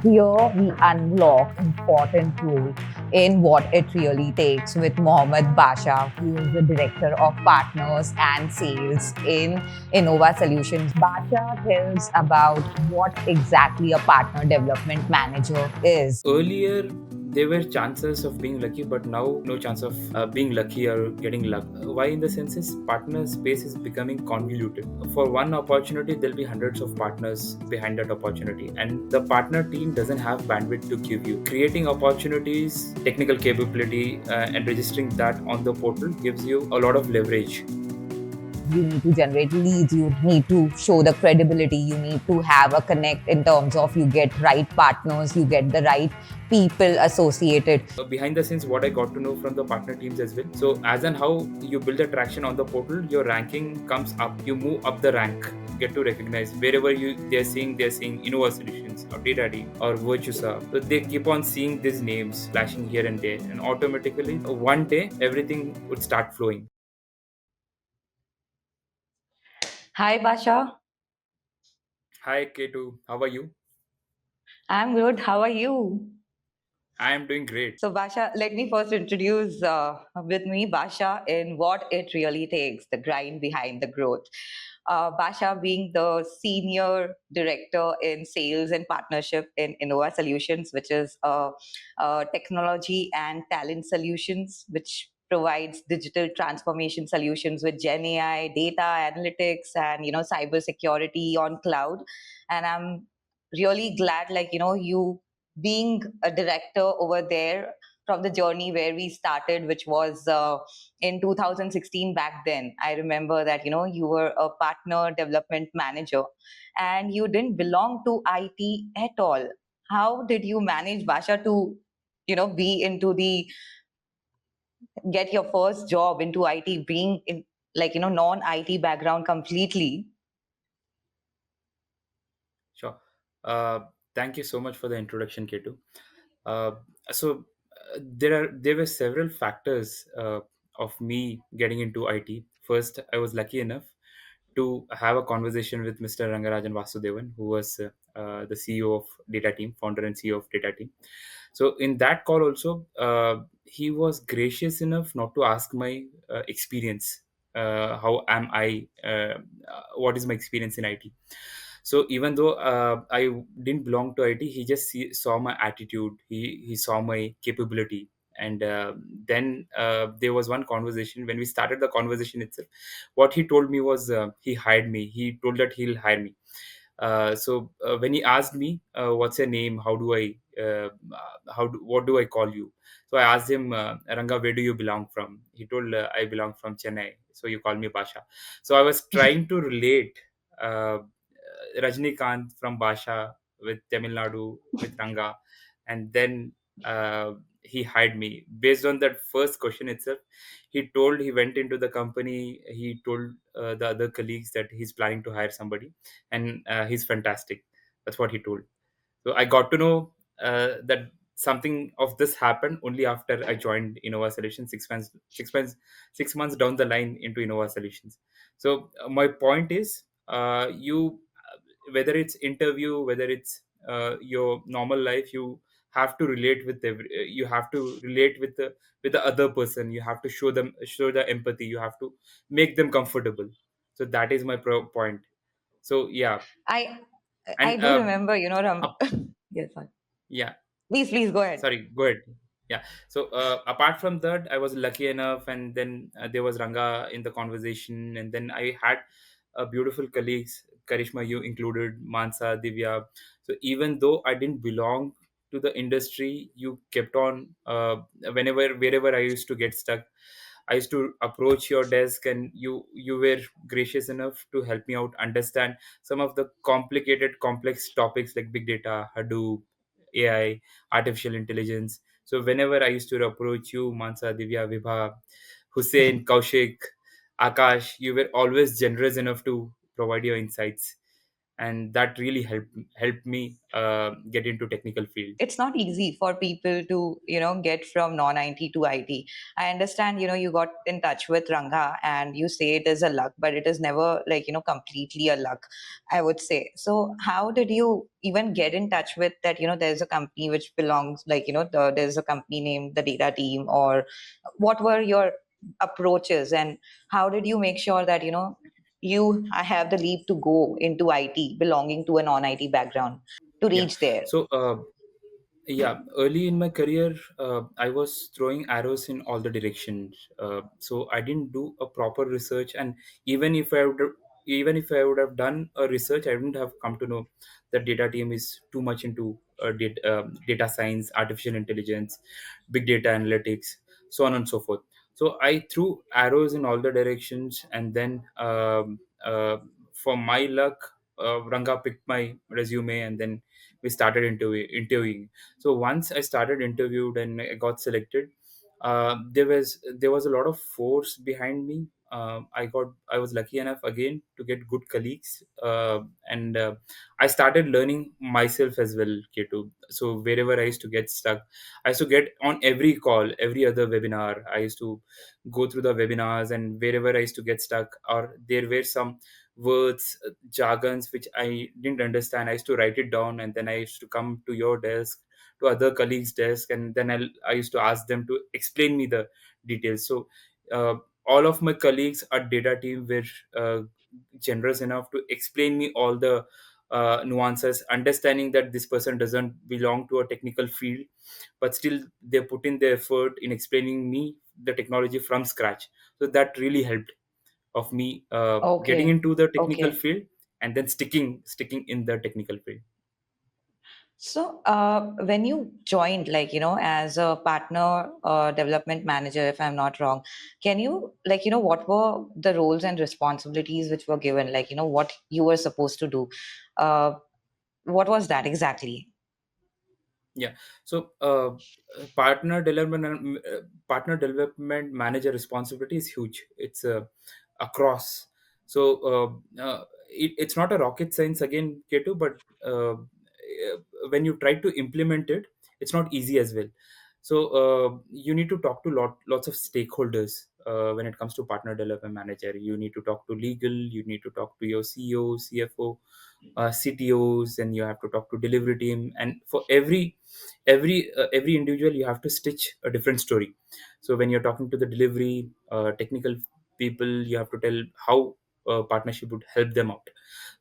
Here we unlock important truth in what it really takes with Mohammad Basha, who is the Director of Partners and Sales in Innova Solutions. Basha tells about what exactly a partner development manager is. Earlier, there were chances of being lucky, but now no chance of being lucky or getting luck. Why? In the sense is partner space is becoming convoluted. For one opportunity, there'll be hundreds of partners behind that opportunity, and the partner team doesn't have bandwidth to give you. Creating opportunities, technical capability, and registering that on the portal gives you a lot of leverage. You need to generate leads, you need to show the credibility, you need to have a connect in terms of you get right partners, you get the right people associated. Behind the scenes, what I got to know from the partner teams as well. So as and how you build the traction on the portal, your ranking comes up, you move up the rank, get to recognize wherever they're seeing Innova Solutions or Data Team or Virtusa. So they keep on seeing these names flashing here and there, and automatically one day everything would start flowing. Hi, Basha. Hi K2, how are you? I'm good. How are you? I am doing great. So, Basha, let me first introduce with me Basha in what it really takes, the grind behind the growth. Basha being the senior director in sales and partnership in Innova Solutions, which is technology and talent solutions, which provides digital transformation solutions with Gen AI, data analytics, and cyber security on cloud. And I'm really glad, you being a director over there from the journey where we started, which was in 2016. Back then I remember that you were a partner development manager and you didn't belong to IT at all. How did you manage, Basha, to be into the get your first job into IT, being in non IT background completely? Sure. uh, Thank you so much for the introduction, K2. uh, there were several factors of me getting into IT. First, I was lucky enough to have a conversation with Mr. Rangarajan Vasudevan, who was the CEO of Data Team, founder and CEO of Data Team. So in that call also, he was gracious enough not to ask my experience. How am I? What is my experience in IT? So even though I didn't belong to IT, he just saw my attitude. He saw my capability, and then there was one conversation. When we started the conversation itself, what he told me was he hired me. He told that he'll hire me. When he asked me, "What's your name? What do I call you?" So I asked him, "Ranga, where do you belong from?" He told, "I belong from Chennai, so you call me Basha." So I was trying to relate uh, Rajnikant from Basha with Tamil Nadu with Ranga, and then he hired me based on that first question itself. He went into the company. He told the other colleagues that he's planning to hire somebody, and he's fantastic. That's what he told. So I got to know that something of this happened only after I joined Innova Solutions 6 months, 6 months, 6 months down the line into Innova Solutions. So my point is, you whether it's interview, whether it's your normal life, you have to relate with you have to relate with the other person. You have to show the empathy. You have to make them comfortable. So that is my point. So yeah, I i and do remember, up, yes, sorry. yeah. Please go ahead. Sorry, go ahead. Yeah. So apart from that, I was lucky enough, and then there was Ranga in the conversation, and then I had beautiful colleagues, Karishma, you included, Mansa, Divya. So even though I didn't belong to the industry, you kept on wherever I used to get stuck, I used to approach your desk, and you were gracious enough to help me out understand some of the complicated, complex topics like big data, Hadoop, AI, artificial intelligence. So whenever I used to approach you, Mansa, Divya, Vibha, Hussein, Kaushik, Akash, you were always generous enough to provide your insights. and that really helped me get into technical field. It's not easy for people to get from non-IT to IT. I understand you got in touch with Ranga and you say it is a luck, but it is never like completely a luck, I would say. So how did you even get in touch with that? There's a company which belongs, like there's a company named the data team, or what were your approaches, and how did you make sure that you have the leap to go into IT belonging to a non-IT background to Yeah. reach there? So yeah, early in my career, I was throwing arrows in all the directions. So I didn't do a proper research, and even if I would even if I would have done a research, I wouldn't have come to know that data team is too much into data science, artificial intelligence, big data analytics, so on and so forth. So I threw arrows in all the directions, and then for my luck, Ranga picked my resume, and then we started interviewing. So once I started interviewed and I got selected, there was a lot of force behind me. I was lucky enough again to get good colleagues, and I started learning myself as well, K2. So wherever I used to get stuck, I used to get on every call, every other webinar. I used to go through the webinars, and wherever I used to get stuck, or there were some words, jargons which I didn't understand, I used to write it down, and then I used to come to your desk, to other colleagues' desk, and then I used to ask them to explain me the details. So uh, all of my colleagues at data team were uh, generous enough to explain me all the nuances, understanding that this person doesn't belong to a technical field, but still they put in the effort in explaining me the technology from scratch. So that really helped of me getting Okay. into the technical Okay. field, and then sticking in the technical field. So, when you joined, like, as a partner development manager, if I'm not wrong, can you, like, what were the roles and responsibilities which were given? Like, what you were supposed to do? Uh, what was that exactly? Yeah. So partner development manager responsibility is huge. It's across. So it's not a rocket science again, K2, but when you try to implement it, it's not easy as well. So you need to talk to lots of stakeholders when it comes to partner development manager. You need to talk to legal, you need to talk to your CEO, CFO, CTOs, and you have to talk to delivery team. And for every individual, you have to stitch a different story. So when you're talking to the delivery technical people, you have to tell how partnership would help them out.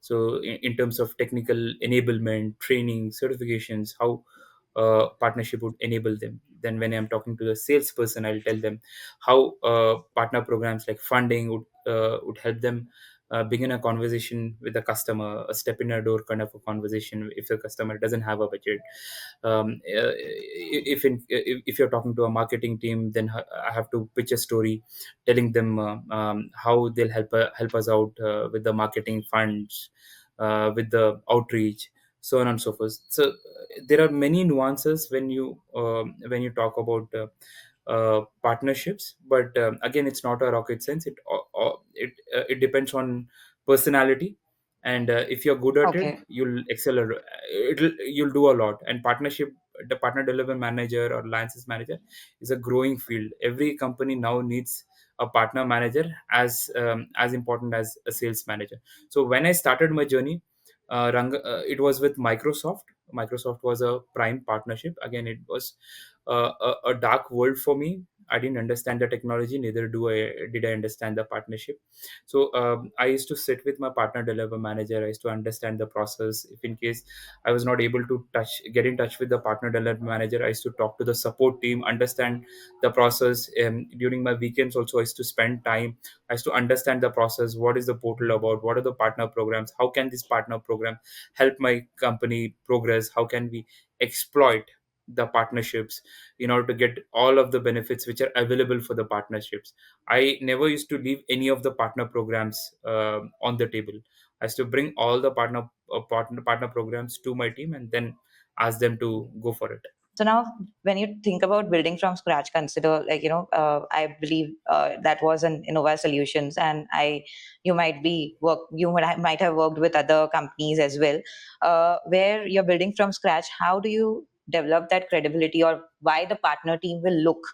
So in terms of technical enablement, training, certifications, how partnership would enable them. Then when I'm talking to the salesperson, I'll tell them how partner programs like funding would help them begin a conversation with the customer, a step in a door kind of a conversation if the customer doesn't have a budget. If you're talking to a marketing team, then I have to pitch a story, telling them how they'll help us out with the marketing funds, with the outreach, so on and so forth. So there are many nuances when you talk about partnerships, but again, it's not a rocket science. It depends on personality, and if you're good at it, Okay. you'll excel at you'll do a lot. And partnership, the partner development manager or alliances manager is a growing field. Every company now needs a partner manager as important as a sales manager. So when I started my journey, it was with Microsoft. Microsoft was a prime partnership. Again, it was a dark world for me. I didn't understand the technology, neither did I understand the partnership. So I used to sit with my partner developer manager. I used to understand the process. If in case I was not able to get in touch with the partner developer manager, I used to talk to the support team, understand the process. During my weekends also, I used to spend time. I used to understand the process. What is the portal about? What are the partner programs? How can this partner program help my company progress? How can we exploit the partnerships in order to get all of the benefits which are available for the partnerships? I never used to leave any of the partner programs on the table. I used to bring all the partner programs to my team, and then ask them to go for it. So now, when you think about building from scratch, consider, like, I believe that was an Innova Solutions, and you might might have worked with other companies as well, where you're building from scratch. How do you develop that credibility, or why the partner team will look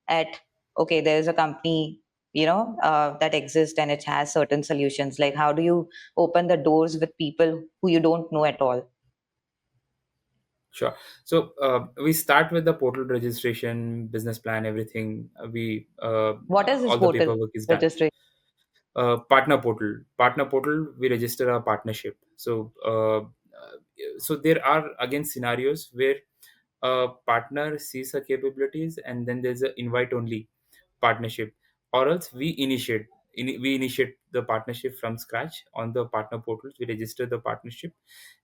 at, okay, there is a company, that exists and it has certain solutions. Like, how do you open the doors with people who you don't know at all? Sure. So we start with the portal registration, business plan, everything. We What is this All the portal paperwork is done. registry? Partner portal. We register a partnership. So there are again scenarios where a partner sees the capabilities, and then there's an invite only partnership, or else we initiate the partnership from scratch on the partner portals. We register the partnership,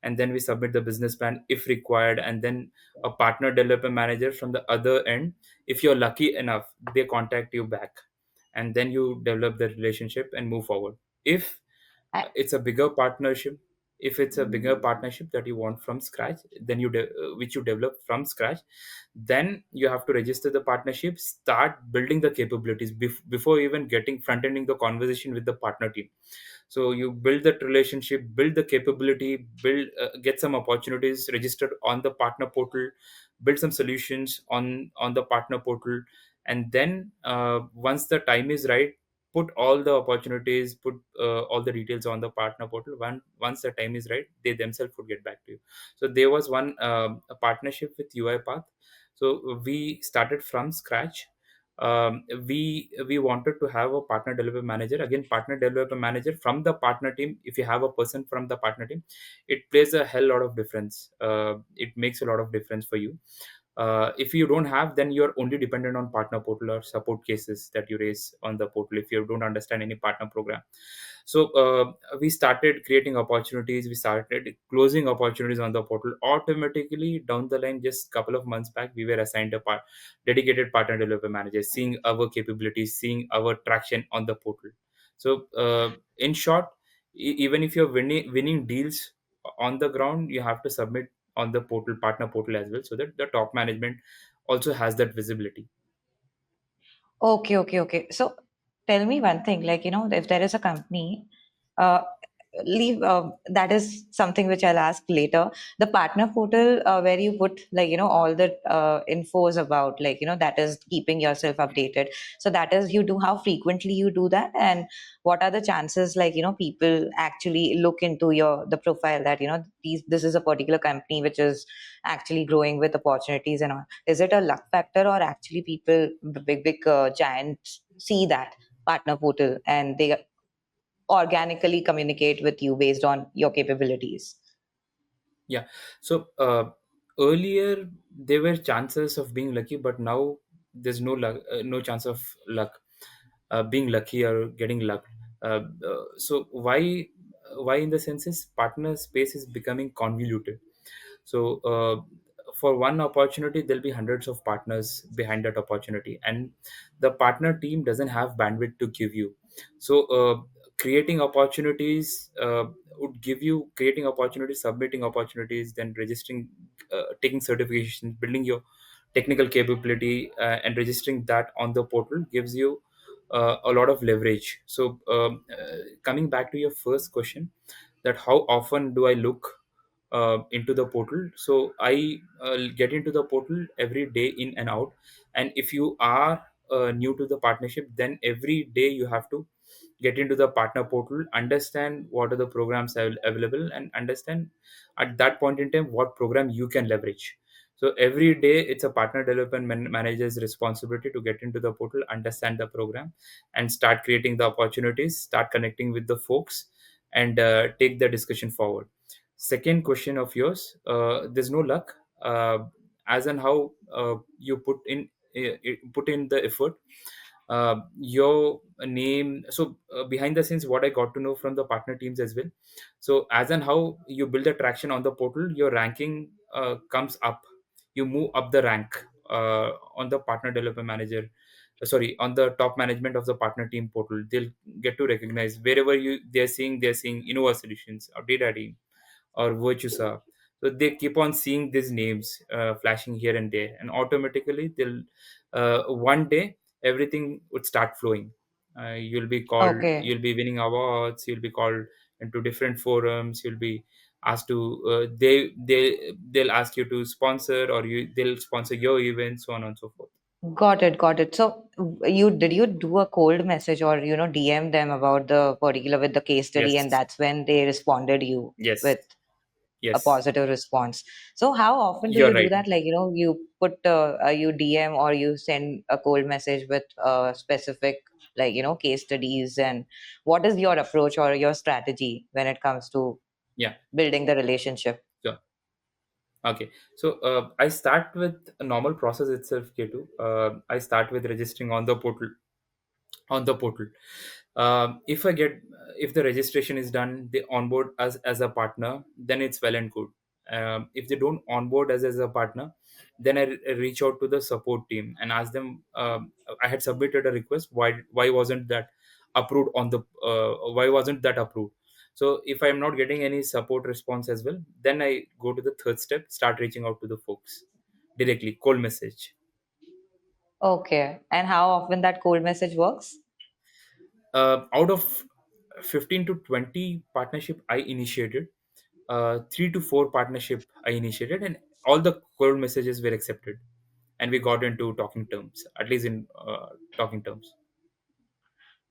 and then we submit the business plan if required, and then a partner developer manager from the other end, if you're lucky enough, they contact you back, and then you develop the relationship and move forward. If it's a bigger partnership, if it's a bigger partnership that you want from scratch, then which you develop from scratch, then you have to register the partnership, start building the capabilities before even getting front ending the conversation with the partner team. So you build that relationship, build the capability, build get some opportunities registered on the partner portal, build some solutions on the partner portal, and then once the time is right, put all the opportunities, put all the details on the partner portal. Once the time is right, they themselves would get back to you. So there was one a partnership with UiPath. So we started from scratch. We wanted to have a partner developer manager, again partner developer manager from the partner team. If you have a person from the partner team, it plays a hell lot of difference. It makes a lot of difference for you. If you don't have, then you're only dependent on partner portal or support cases that you raise on the portal if you don't understand any partner program. So we started creating opportunities, we started closing opportunities on the portal automatically. Down the line, just couple of months back, we were assigned a dedicated partner developer manager, seeing our capabilities, seeing our traction on the portal. So in short, even if you're winning deals on the ground, you have to submit on the portal, partner portal as well, so that the top management also has that visibility. Okay, okay, okay. So tell me one thing, like, if there is a company, uh, leave that is something which I'll ask later. The partner portal, where you put, like, all the infos about, like, that is keeping yourself updated. So that is, you do, how frequently you do that, and what are the chances, like, people actually look into the profile, that, this is a particular company which is actually growing with opportunities and all. Is it a luck factor, or actually people, big giants, see that partner portal and they organically communicate with you based on your capabilities? Yeah. So earlier there were chances of being lucky, but now there's no luck, no chance of luck, being lucky or getting luck. So why in the sense is partner space is becoming convoluted. So for one opportunity, there'll be hundreds of partners behind that opportunity, and the partner team doesn't have bandwidth to give you. So creating opportunities would give you creating opportunities, submitting opportunities, then registering, taking certifications, building your technical capability, and registering that on the portal gives you a lot of leverage. So coming back to your first question, that how often do I look into the portal? So I get into the portal every day, in and out. And if you are new to the partnership, then every day you have to get into the partner portal, understand what are the programs available, and understand at that point in time what program you can leverage. So every day it's a partner development manager's responsibility to get into the portal, understand the program, and start creating the opportunities, start connecting with the folks, and take the discussion forward. Second question of yours, there's no luck, as and how you put in the effort, your name. So behind the scenes, what I got to know from the partner teams as well, so as and how you build the traction on the portal, your ranking comes up, you move up the rank on the partner developer manager, sorry, on the top management of the partner team portal. They'll get to recognize wherever they're seeing Innova Solutions or Data Team or Virtusa. So they keep on seeing these names flashing here and there, and automatically they'll one day everything would start flowing. Okay. You'll be winning awards, you'll be called into different forums, you'll be asked to they'll ask you to sponsor, or they'll sponsor your event, so on and so forth. Got it, got it. So you did you do a cold message or DM them about the particular with the case study, and Yes, that's when they responded you yes, with a yes, positive response. So how often do you're you do right. that? Like, you put you DM or you send a cold message with specific, like, case studies, and what is your approach or your strategy when it comes to Yeah, building the relationship? sure. Okay, so I start with a normal process itself, K2. I start with registering on the portal. On the portal, if I get if the registration is done, they onboard us as a partner, then it's well and good. If they don't onboard us as a partner, then I reach out to the support team and ask them. I had submitted a request. Why wasn't that approved on the why wasn't that approved? So if I'm not getting any support response as well, then I go to the third step, start reaching out to the folks directly, cold message. Okay. And how often that cold message works? Out of 15 to 20 partnership I initiated, 3 to 4 partnership I initiated, and all the cold messages were accepted, and we got into talking terms, at least in talking terms.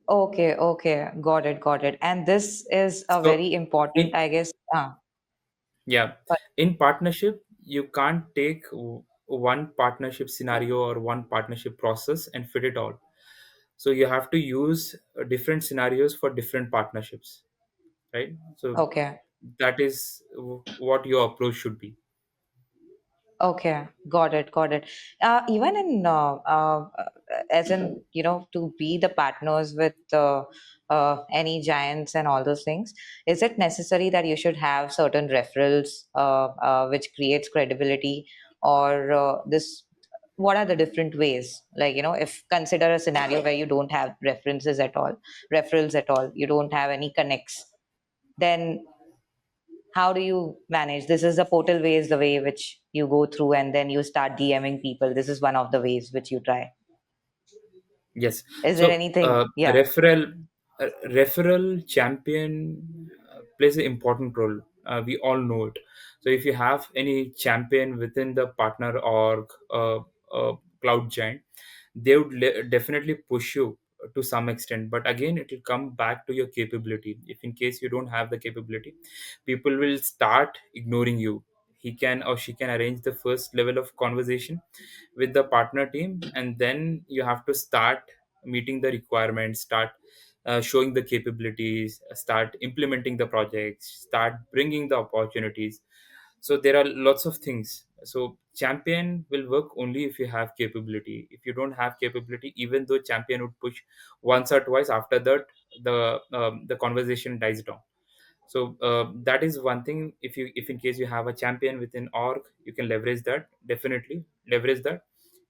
Okay, okay. Got it, got it. And this is a So very important, in I guess. yeah, in partnership you can't take one partnership scenario or one partnership process and fit it all. So you have to use different scenarios for different partnerships, right? So Okay. that is what your approach should be. Okay, got it, got it. Even in, as in, to be the partners with any giants and all those things, is it necessary that you should have certain referrals, which creates credibility, or this? What are the different ways? Like, if consider a scenario where you don't have referrals at all, you don't have any connects, then how do you manage? This is the portal way, is the way which you go through, and then you start DMing people. This is one of the ways which you try. Yes. Is there So anything? Yeah. referral champion plays an important role. We all know it. So if you have any champion within the partner org, cloud giant, they would definitely push you to some extent. But again, it will come back to your capability. If in case you don't have the capability, people will start ignoring you. He can or she can arrange the first level of conversation with the partner team, and then you have to start meeting the requirements, start showing the capabilities, start implementing the projects, start bringing the opportunities. So there are lots of things. So champion will work only if you have capability. If you don't have capability, even though champion would push once or twice, after that the conversation dies down. So that is one thing. If in case you have a champion within org, you can leverage that, definitely leverage that,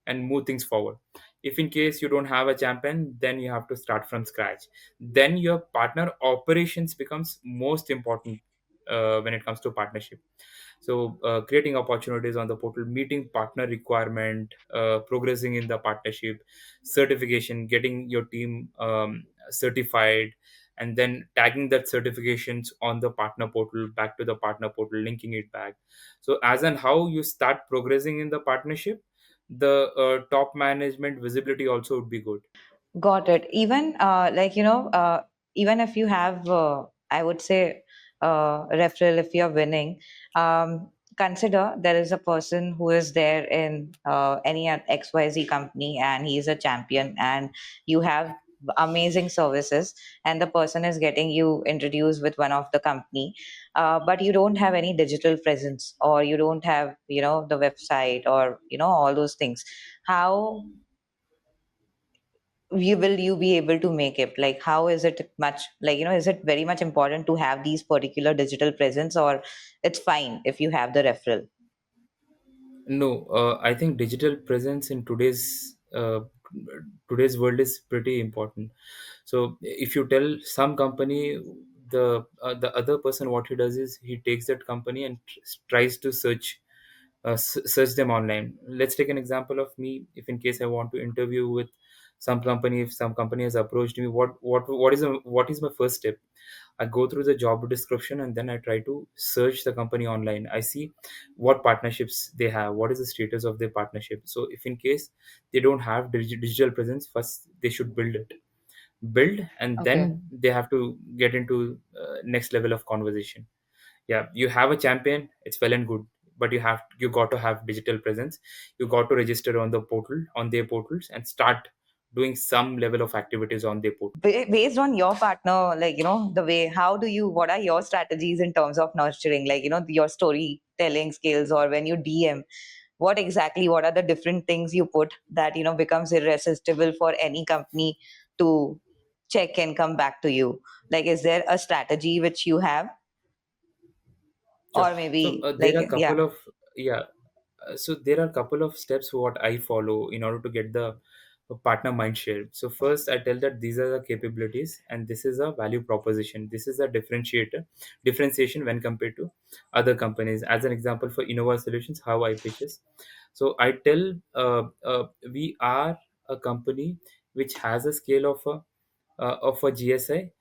and move things forward. If in case you don't have a champion, then you have to start from scratch. Then your partner operations becomes most important when it comes to partnership. So creating opportunities on the portal, meeting partner requirement, progressing in the partnership, certification, getting your team certified, and then tagging that certifications on the partner portal, back to the partner portal, linking it back. So as and how you start progressing in the partnership, the top management visibility also would be good. Got it. Even even if you have, I would say, referral, if you're winning, consider there is a person who is there in any XYZ company, and he's a champion, and you have amazing services, and the person is getting you introduced with one of the company, but you don't have any digital presence, or you don't have, the website, or all those things. How you be able to make it? Like, how is it much, like, is it very much important to have these particular digital presence, or it's fine if you have the referral? No, I think digital presence in today's world is pretty important. So if you tell some company, the other person, what he does is he takes that company and tries to search them online. Let's take an example of me. If in case I want to interview with some company, if some company has approached me, what is my first step? I go through the job description and then I try to search the company online. I see what partnerships they have, what is the status of their partnership. So if in case they don't have digital presence, first they should build, and Okay. then they have to get into next level of conversation. Yeah, you have a champion, it's well and good, but you got to have digital presence. You got to register on the portal, on their portals, and start doing some level of activities on their portal. Based on your partner, like, the way, how do you, what are your strategies in terms of nurturing, like, your storytelling skills, or when you DM, what are the different things you put that, becomes irresistible for any company to check and come back to you? Like, is there a strategy which you have? Sure. Or So maybe there like, are yeah. couple of yeah. So there are couple of steps what I follow in order to get the partner mind share. So first, I tell that these are the capabilities and this is a value proposition. This is a differentiation when compared to other companies. As an example, for Innova Solutions, how I pitches. So I tell we are a company which has a scale of a GSI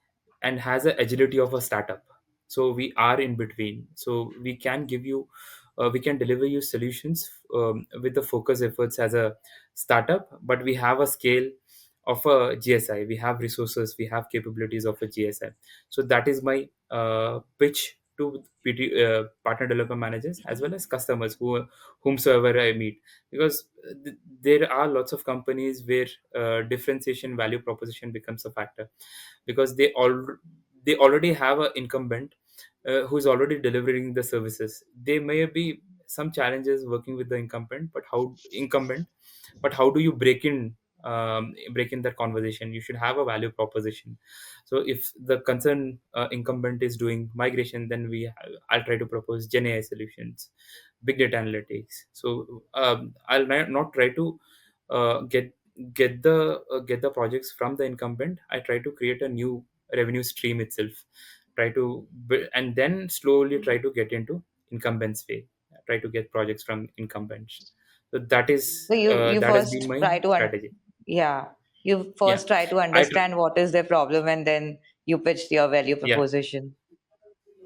and has a agility of a startup. So we are in between, so we can deliver you solutions with the focus efforts as a startup, but we have a scale of a GSI. We have resources, we have capabilities of a GSI. So that is my pitch to partner developer managers as well as customers whomsoever I meet, because there are lots of companies where differentiation value proposition becomes a factor, because they already have an incumbent who's already delivering the services. There may be some challenges working with the incumbent, but how do you break in that conversation? You should have a value proposition. So if the concerned incumbent is doing migration, then I'll try to propose Gen AI solutions, big data analytics. So I'll not try to get the projects from the incumbent. I try to create a new revenue stream itself, and then slowly try to get into incumbents way, try to get projects from incumbents. So So you that has been first my try to strategy. yeah, you Yeah, first try to I tr- understand what is their problem, and then you pitch your value yeah, proposition.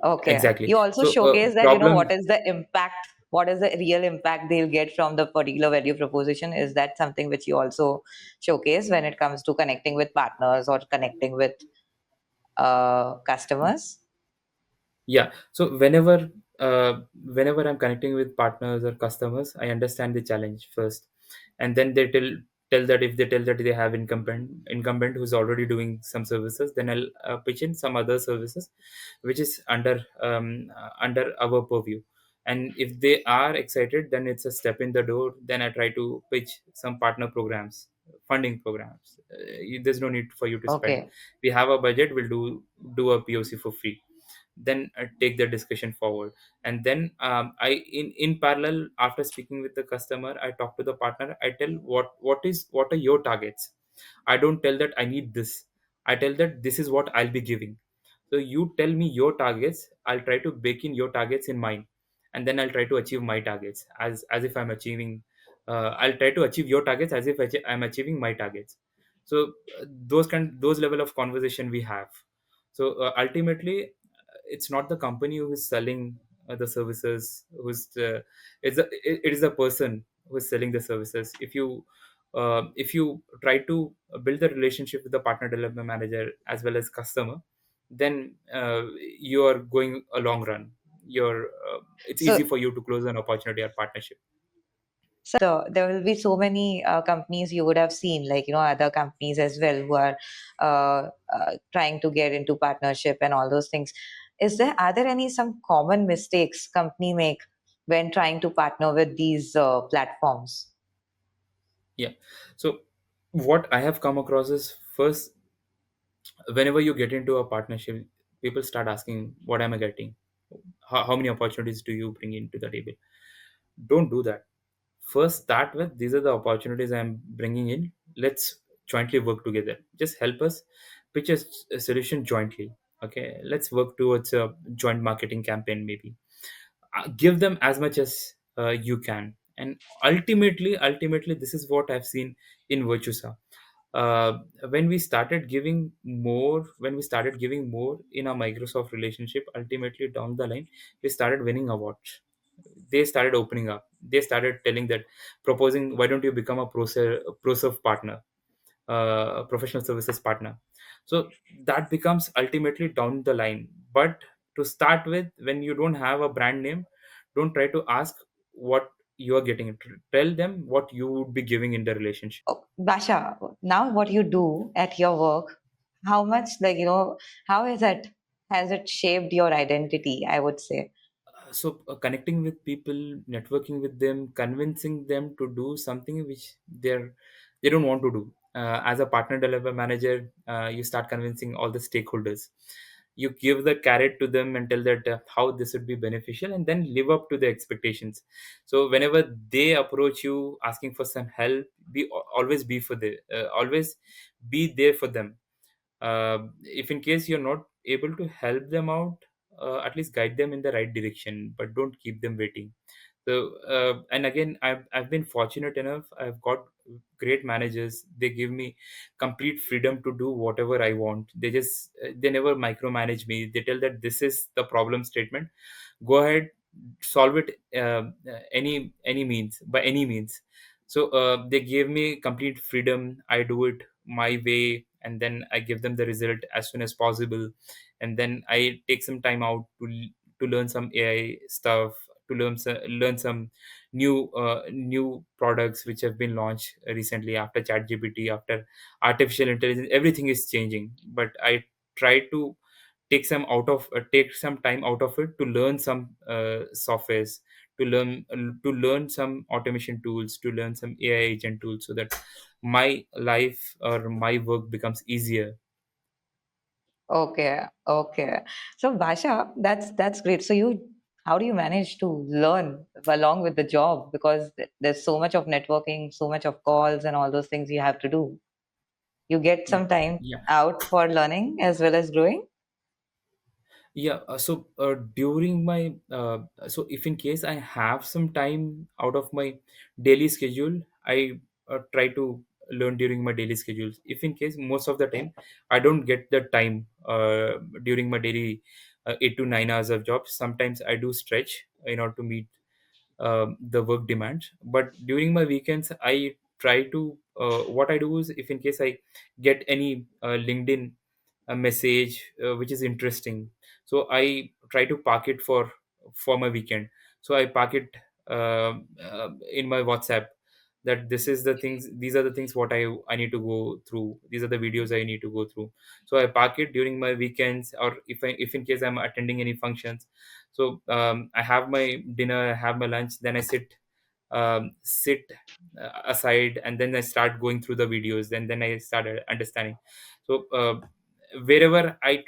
Okay. exactly. You also So showcase that, what problem is the impact, what is the real impact they'll get from the particular value proposition. Is that something which you also showcase when it comes to connecting with partners or connecting with customers? Yeah, so whenever I'm connecting with partners or customers, I understand the challenge first, and then they tell that if they tell that they have incumbent who's already doing some services, then I'll pitch in some other services which is under our purview. And if they are excited, then it's a step in the door. Then I try to pitch some partner programs, funding programs. There's no need for you to spend. Okay. We have a budget, we'll do a POC for free. Then take the discussion forward. And then I in parallel, after speaking with the customer, I talk to the partner. I tell what are your targets. I don't tell that I need this. I tell that this is what I'll be giving. So you tell me your targets, I'll try to bake in your targets in mine, and then I'll try to achieve my targets as if I'm achieving. I'll try to achieve your targets as if I'm achieving my targets. So those level of conversation we have. So ultimately, it's not the company who is selling the services. It is the person who is selling the services. If you try to build the relationship with the partner development manager as well as customer, then you are going a long run. It's So easy for you to close an opportunity or partnership. there will be so many companies you would have seen, like, other companies as well, who are trying to get into partnership and all those things. Are there any some common mistakes company make when trying to partner with these platforms? Yeah. So what I have come across is, first, whenever you get into a partnership, people start asking, what am I getting? How many opportunities do you bring into the table? Don't do that. First start with, these are the opportunities I'm bringing in. Let's jointly work together. Just help us pitch a solution jointly. Okay, let's work towards a joint marketing campaign. Maybe give them as much as you can, and ultimately this is what I've seen in Virtusa. uh, when we started giving more, in our Microsoft relationship, ultimately down the line we started winning awards. They started opening up, they started telling that, proposing, why don't you become a ProServe partner, professional services partner. So that becomes ultimately down the line. But to start with, when you don't have a brand name, don't try to ask what you are getting. Tell them what you would be giving in the relationship. Oh, Basha, now what you do at your work, how much, like, how has it shaped your identity, I would say? Connecting with people, networking with them, convincing them to do something which they don't want to do. As a partner developer manager, you start convincing all the stakeholders. You give the carrot to them and tell that how this would be beneficial, and then live up to the expectations. So whenever they approach you asking for some help, always be for the always be there for them. If in case you're not able to help them out, at least guide them in the right direction, but don't keep them waiting. So and again, I've been fortunate enough, I've got great managers. They give me complete freedom to do whatever I want. They never micromanage me. They tell that this is the problem statement, go ahead, solve it, any means, by any means. So they gave me complete freedom. I do it my way, and then I give them the result as soon as possible. And then I take some time out to learn some AI stuff, to learn some new products which have been launched recently after ChatGPT, after artificial intelligence. Everything is changing, but I try to take some time out of it to learn some softwares, to learn some automation tools, to learn some AI agent tools, so that my life or my work becomes easier. Okay, okay. So Basha, that's great. So how do you manage to learn along with the job? Because there's so much of networking, so much of calls and all those things you have to do. You get Yeah, some time yeah. out for learning as well as growing? During my so if in case I have some time out of my daily schedule, I try to learn during my daily schedules. If in case most of the time I don't get the time during my daily 8 to 9 hours of job, sometimes I do stretch in order to meet the work demands. But during my weekends, I try to what I do is, if in case I get any LinkedIn message which is interesting, so I try to park it for my weekend. So I park it in my WhatsApp, that these are the things what I need to go through, these are the videos I need to go through. So I park it during my weekends, or if in case I'm attending any functions. So I have my dinner, I have my lunch, then I sit aside, and then I start going through the videos. Then I started understanding. So wherever I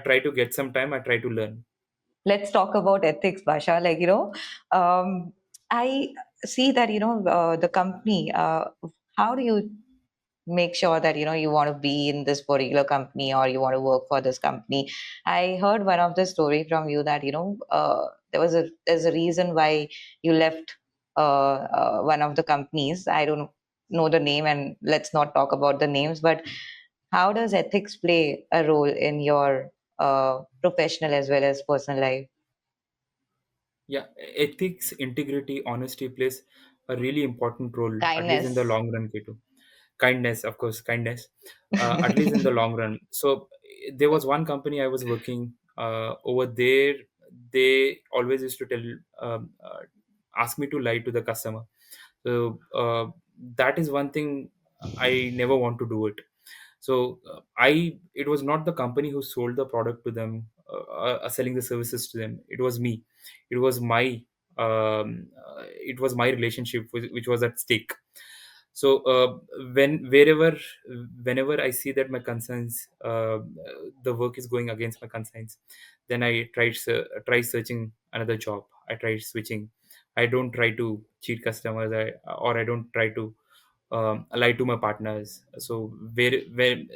try to get some time, I try to learn. Let's talk about ethics, Basha. Like, I see that, the company, how do you make sure that you want to be in this particular company or you want to work for this company? I heard one of the story from you that there's a reason why you left one of the companies. I don't know the name, and let's not talk about the names, but how does ethics play a role in your professional as well as personal life? Yeah, ethics, integrity, honesty plays a really important role, at least in the Kindness. long run, Ketu. Kindness, of course, kindness, at least in the long run. So there was one company I was working over there. They always used to ask me to lie to the customer. So that is one thing I never want to do it. So it was not the company who sold the product to them, selling the services to them. It was me. It was my it was my relationship which was at stake. So when wherever whenever I see that my concerns, the work is going against my concerns, then I try searching another job. I try switching. I don't try to cheat customers, or I don't try to lie to my partners. So where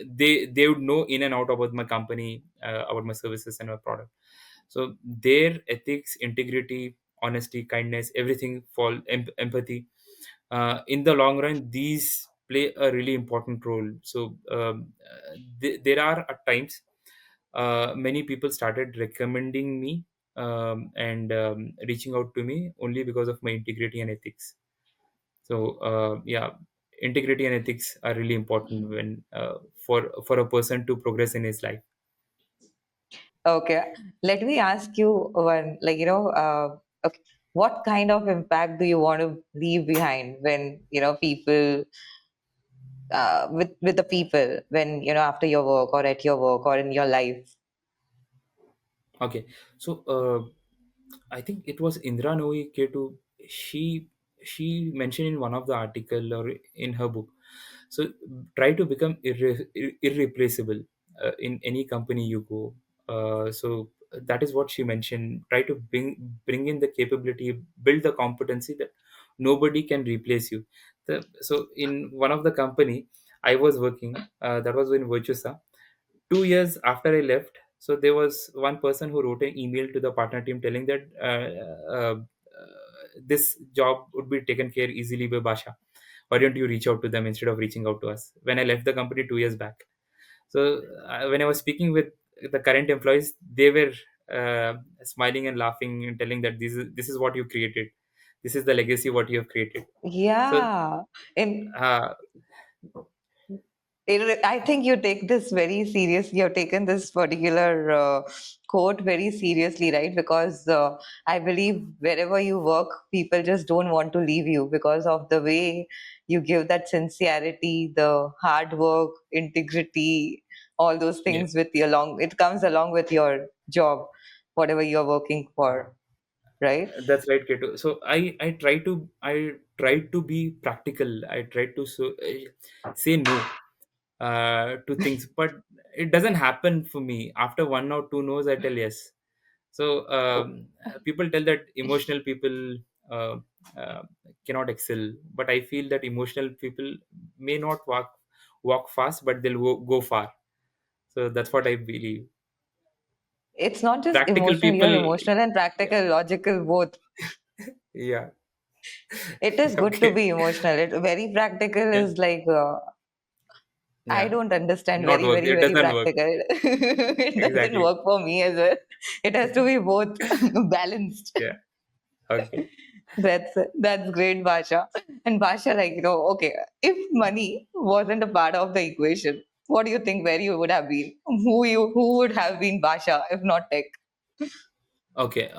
they would know in and out about my company, about my services and my product. So their ethics, integrity, honesty, kindness, everything fall empathy. In the long run, these play a really important role. So there are at times many people started recommending me, and reaching out to me only because of my integrity and ethics. So yeah, integrity and ethics are really important when for a person to progress in his life. Okay, let me ask you one, okay, what kind of impact do you want to leave behind when, people, with the people, when, after your work or at your work or in your life? Okay, so I think it was Indra Nooyi Ketu. She she mentioned in one of the article or in her book. So try to become irreplaceable in any company you go. So that is what she mentioned. Try to bring in the capability, build the competency that nobody can replace you. So in one of the company I was working, that was in Virtusa. 2 years after I left, so there was one person who wrote an email to the partner team telling that this job would be taken care easily by Basha. Why don't you reach out to them instead of reaching out to us? When I left the company 2 years back, so when I was speaking with the current employees, they were smiling and laughing and telling that this is what you created, this is the legacy what you have created. So Yeah. In uh, I think you take this very seriously. You've taken this particular quote very seriously, right? Because I believe wherever you work, people just don't want to leave you because of the way you give that sincerity, the hard work, integrity, all those yeah, things with you along. It comes along with your job, whatever you're working for, right? that's right, Keto. So I try to be practical. I try to say no to things, but it doesn't happen for me. After one or two no's, I tell yes. So people tell that emotional people uh, uh, cannot excel, but I feel that emotional people may not walk fast, but they'll go far. So that's what I believe. It's not just Practical emotional, you're people, emotional and yeah, practical, logical, both. yeah, It is good to okay, be emotional. It very practical yeah, is like I yeah. don't understand. Not Very, work. very, It very doesn't work. practical. It doesn't Exactly. work for me as well. It has to be both balanced. Yeah. Okay. That's great, Basha. And Basha, okay, if money wasn't a part of the equation, what do you think where you would have been? Who would have been Basha if not tech? Okay.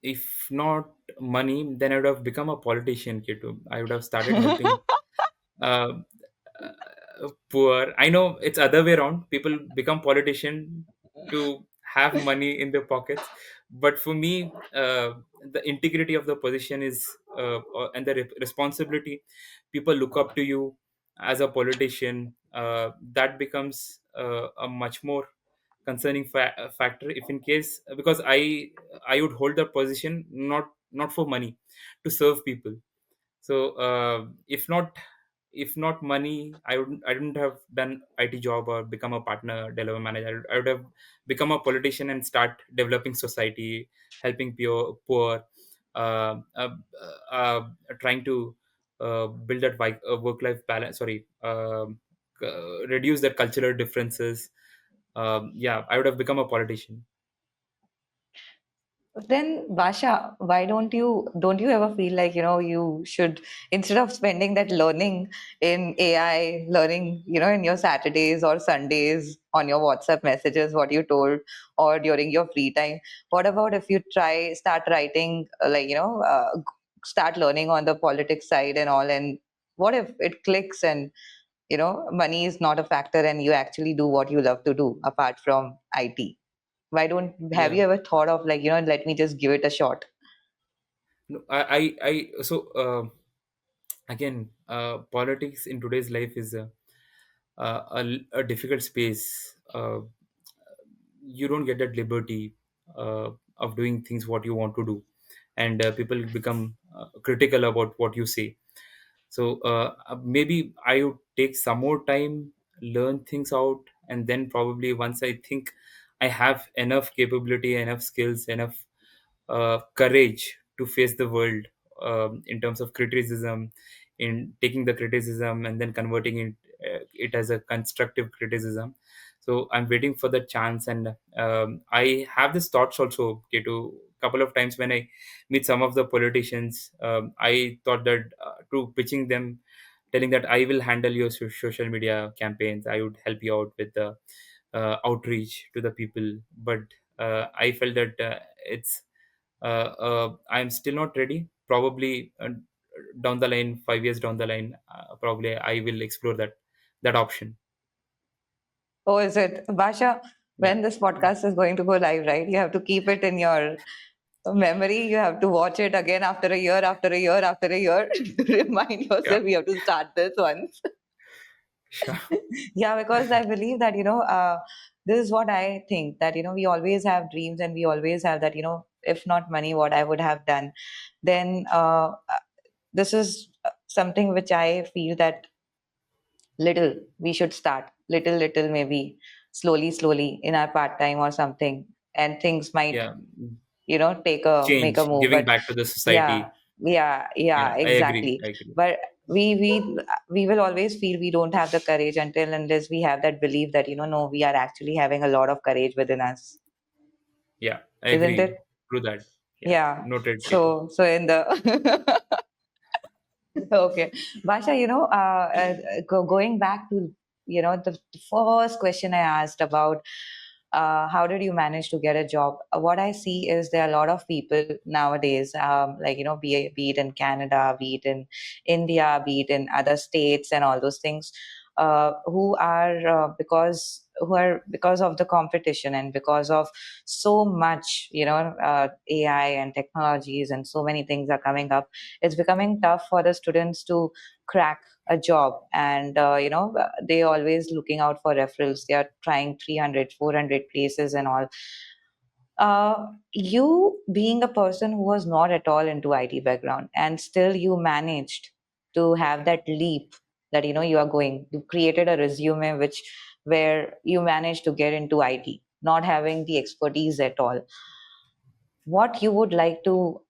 If not money, then I would have become a politician, Kitu. I would have started helping uh, poor. I know it's other way around. People become politician to have money in their pockets, but for me, the integrity of the position is and the responsibility. People look up to you as a politician. That becomes a much more concerning factor. If in case, because I would hold the position not for money, to serve people. So if not money, I wouldn't have done IT job or become a partner developer manager. I would have become a politician and start developing society, helping poor, uh, uh, trying to build that work life balance. Sorry, reduce that cultural differences. Yeah, I would have become a politician. Then, Basha, why don't you ever feel like, you should, instead of spending that learning in AI, learning, in your Saturdays or Sundays on your WhatsApp messages, what you told, or during your free time, what about if you start writing, start learning on the politics side and all, and what if it clicks and, money is not a factor and you actually do what you love to do apart from IT? Why don't have Yeah. you ever thought of like, let me just give it a shot? No, so again, politics in today's life is a difficult space. You don't get that liberty of doing things what you want to do, and people become critical about what you say. So maybe I would take some more time, learn things out, and then probably once I think I have enough capability, enough skills, enough courage to face the world, in terms of criticism, in taking the criticism and then converting it as a constructive criticism. So I'm waiting for the chance, and I have these thoughts also, okay, to couple of times when I meet some of the politicians. I thought that to pitching them, telling that I will handle your social media campaigns, I would help you out with the outreach to the people. But I felt that it's I'm still not ready. Probably down the line, 5 years down the line, probably I will explore that option. Oh, is it? Basha, Yeah, when this podcast is going to go live, right? You have to keep it in your memory. You have to watch it again after a year, after a year, after a year to remind yeah, yourself you have to start this once. sure. Yeah, because I believe that, this is what I think, that, we always have dreams and we always have that, if not money, what I would have done. Then this is something which I feel that little we should start, little, maybe slowly in our part time or something, and things might, Yeah, make a change, move. giving But back to the yeah, society. yeah, Yeah, I agree. exactly. I agree. But we will always feel we don't have the courage until unless we have that belief that, no, we are actually having a lot of courage within us, Yeah, I isn't agree. it? True that. Yeah, Yeah. noted, Ketu. So in the okay, Basha, going back to, the first question I asked about, how did you manage to get a job? What I see is there are a lot of people nowadays, like, be it in Canada, be it in India, be it in other states, and all those things, who are because of the competition and because of so much, AI and technologies and so many things are coming up. It's becoming tough for the students to crack a job, and they always looking out for referrals. They are trying 300, 400 places and all. You being a person who was not at all into IT background, and still you managed to have that leap, that, you created a resume which where you managed to get into IT, not having the expertise at all. What you would like to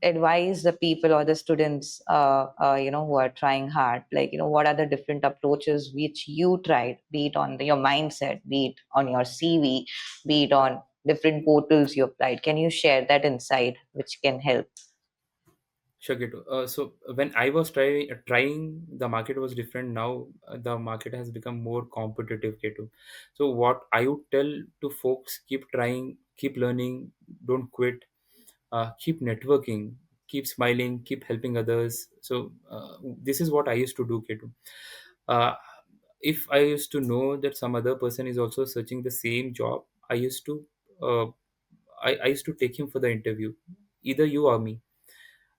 advise the people or the students, who are trying hard, like, what are the different approaches which you tried, be it on your mindset, be it on your CV, be it on different portals you applied? Can you share that insight which can help? Sure, Ketu. So when I was trying, the market was different. Now the market has become more competitive, Ketu. So what I would tell to folks: keep trying, keep learning, don't quit, keep networking, keep smiling, keep helping others. So this is what I used to do, Ketu. Uh, if I used to know that some other person is also searching the same job, I used to uh, I used to take him for the interview, either you or me.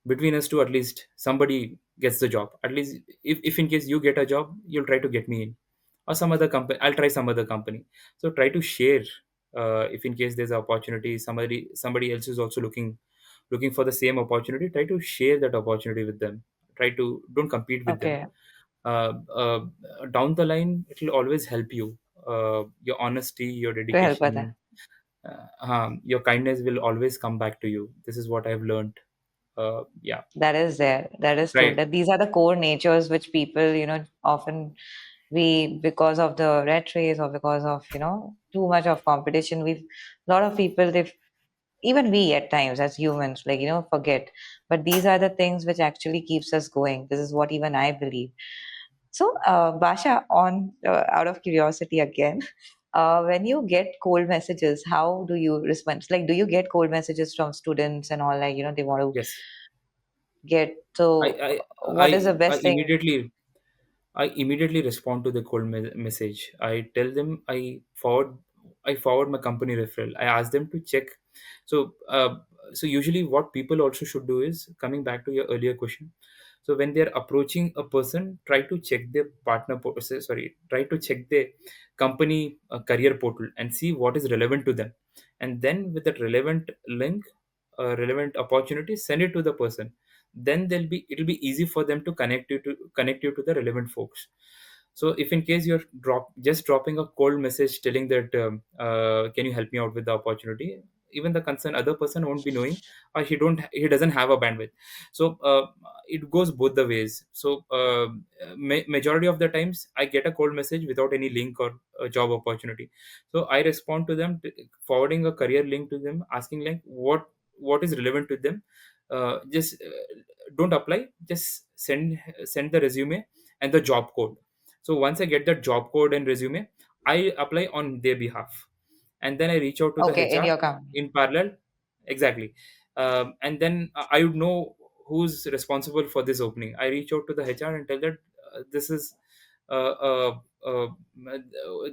Between us two, at least somebody gets the job. At least if in case you get a job, you'll try to get me in, or some other company, I'll try some other company. So try to share, if in case there's an opportunity, somebody else is also looking for the same opportunity, try to share that opportunity with them. Try to don't compete with them. Okay, uh, uh, Down the line it will always help you. Your honesty, your to help with that. dedication, your kindness will always come back to you. This is what I've learned. Yeah, That is there. That is true. right. That these are the core natures which people, often we, because of the rat race or because of, too much of competition, we've a lot of people, they've, even we at times as humans, like, forget. But these are the things which actually keeps us going. This is what even I believe. So, Basha, on out of curiosity again, when you get cold messages, how do you respond? Like, do you get cold messages from students and all, like, they want to Yes, get, I so I what is the I best thing? immediately respond to the cold message. I tell them I forward my company referral. I ask them to check. So so usually what people also should do is, coming back to your earlier question. So when they're approaching a person, try to check their sorry, try to check their company career portal and see what is relevant to them, and then with that relevant link, relevant opportunity, send it to the person. then it'll be easy for them to connect you to the relevant folks. So if in case you're dropping a cold message telling that can you help me out with the opportunity, even the concerned other person won't be knowing, or he doesn't have a bandwidth. So it goes both the ways. So majority of the times I get a cold message without any link or a job opportunity. So I respond to them, forwarding a career link to them, asking like what is relevant to them. Just don't apply, just send the resume and the job code. So once I get that job code and resume, I apply on their behalf, and then I reach out to the Okay, in HR your company. in parallel. Exactly. And then I would know who's responsible for this opening. I reach out to the HR and tell that this is uh, uh, uh,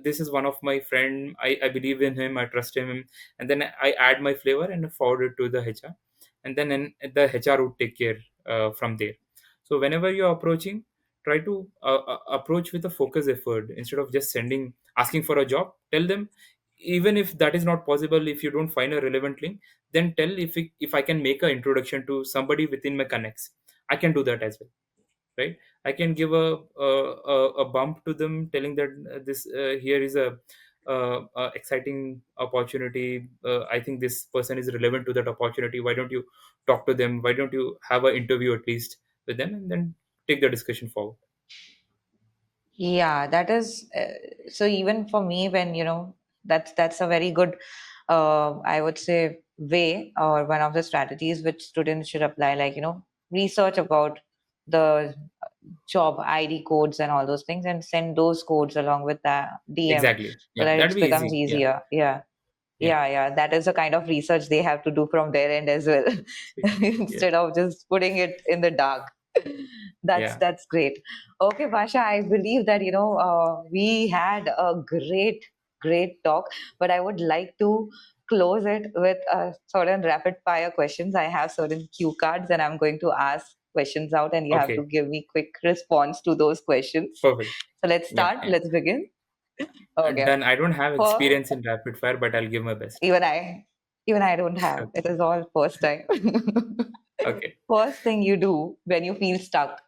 this is one of my friend. I believe in him, I trust him, and then I add my flavor and forward it to the HR, and then the HR would take care from there. So whenever you're approaching, try to approach with a focus effort instead of just sending asking for a job. Tell them, even if that is not possible, if you don't find a relevant link, then tell if I can make an introduction to somebody within my connects, I can do that as well, right? I can give a bump to them, telling that this here is a exciting opportunity. I think this person is relevant to that opportunity. Why don't you talk to them? Why don't you have an interview at least with them, and then take the discussion forward. Yeah, that is so even for me when that's a very good I would say way or one of the strategies which students should apply, like research about the job ID codes and all those things and send those codes along with the DM Exactly. so Yeah, that that'd it be becomes easy. Yeah. easier. Yeah. Yeah. Yeah, that is the kind of research they have to do from their end as well, Yeah. instead of just putting it in the dark. Yeah. That's great. Okay, Basha, I believe that we had a great talk, but I would like to close it with certain rapid fire questions. I have certain cue cards, and I'm going to ask questions out, and you have to Okay. give me quick response to those questions. Perfect. So let's Yeah. start. Yeah. Let's begin. Okay. Done. I don't have For experience in rapid fire, but I'll give my best. Even I don't have. Okay. It is all first time. Okay. First thing you do when you feel stuck.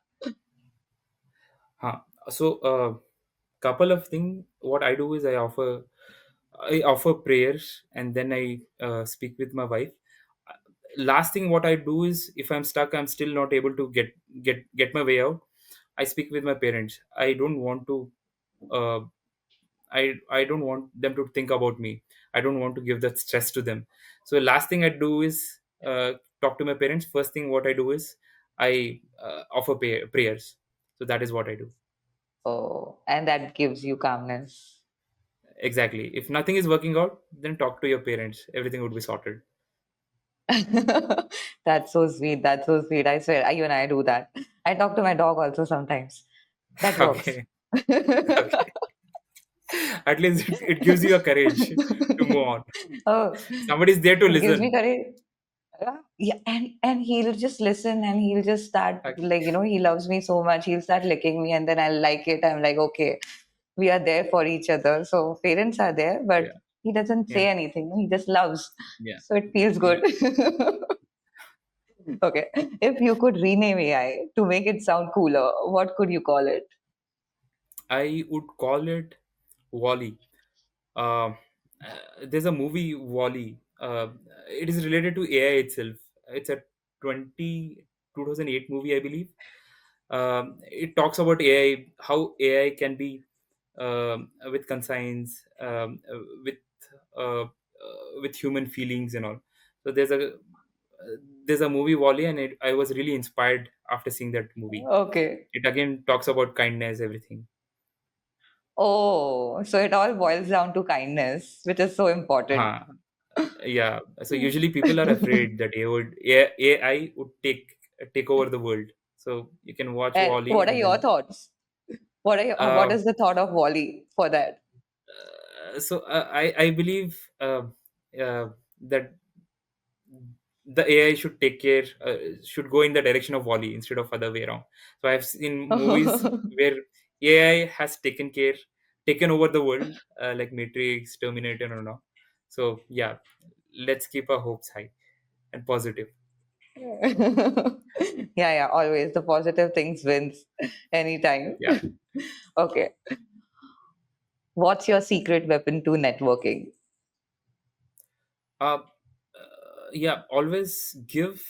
Huh. So, couple of things. What I do is I offer prayers, and then I speak with my wife. Uh, Last thing what I do is, if I'm stuck, I'm still not able to get my way out. I speak with my parents. I don't want to. Uh, I don't want them to think about me. I don't want to give that stress to them. So last thing I do is talk to my parents. First thing what I do is I offer prayers. So that is what I do. Oh, and that gives you calmness. Exactly. If nothing is working out, then talk to your parents. Everything would be sorted. That's so sweet. That's so sweet. I swear, even I do that. I talk to my dog also sometimes. That works. Okay. Okay. At least it gives you a courage to move on. Oh, Somebody's there to it gives me listen. courage. Yeah, and he'll just listen and he'll just start Okay. like he loves me so much. He'll start licking me and then I'll like it. I'm like, okay, we are there for each other. So parents are there, but Yeah. he doesn't Yeah. say anything. He just loves. Yeah. So it feels Yeah. good. Okay. If you could rename AI to make it sound cooler, what could you call it? I would call it Wally. Uh, there's a movie Wally. It is related to AI itself. It's a 2008 movie, I believe. It talks about AI, how AI can be with conscience, with human feelings and all. So there's a movie Wally, and I was really inspired after seeing that movie. Okay. It again talks about kindness, everything. Oh, so it all boils down to kindness, which is so important. Huh. Yeah. So usually people are afraid that AI would take over the world. So you can watch And Wally what are and your then thoughts? What uh, is the thought of Wally for that? I believe that the AI should take care should go in the direction of Wally instead of other way around. So I've seen movies where AI has taken over the world, like Matrix, Terminator, and all. So yeah, let's keep our hopes high and positive. Yeah, yeah, always the positive things wins anytime. Yeah. Okay. What's your secret weapon to networking? Yeah, always give,